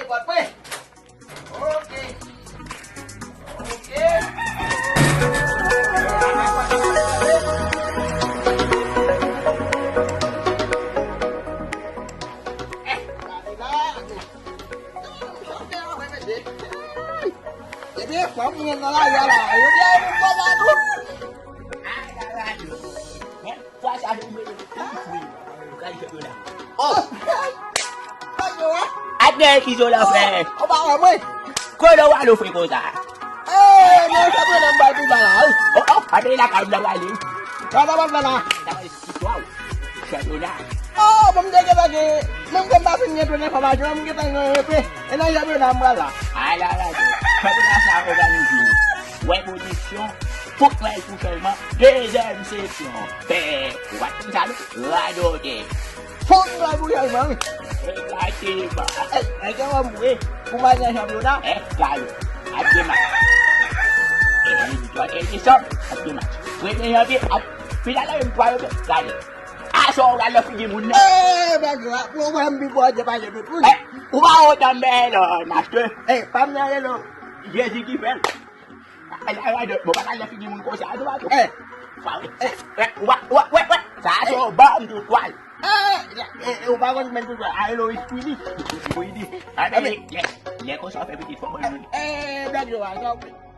buat pe. Oke. Oke. Jadi phóng nhiên nó lại ra là yếu đi qua ra luôn. Qua sao đi cái gì vậy? Ô, Cái gì vậy? anh nghe khi rồi là về. Có bao hả mày? Cô đâu ăn được phải cô ta. Ê, nếu sao biết làm bài tôi là lỡ. Ô, ở đây là cầm đâu ai đi. Ra ra bắt ra nè. Wow, sao tôi ra? Oh, benda kita lagi. Mungkin tak punya punya apa cuma kita ngepe. Enak ya punya nama lah. Ala là không có sao organiser. Ouais position. Pour que tout seulement deuxième session. Fait, what tu sais? La dote. Phun lại bụi rồi mà. Lại đi mà. Ê, cái ông bụi. Cũng bao nhiêu rồi đó. Lại. Anh đi mà. Cho em đi xong. Anh đi mà. Quên đi hết biết. Vì đã lấy em quay được. Lại đi. Aso ra là gì muốn Eh, bagus. Belum ambil buat aja banyak betul. Ubah macam bela nak tu. Pamnya lo. Dia sikit bel. Ada bukan ada pergi mun ko sa tu ba tu. Ubah. Sa so bam tu kuai. Ubah kan main tu. Ai lo ini. Ini. Ada ni. Le ko sa pergi tu. Bagus.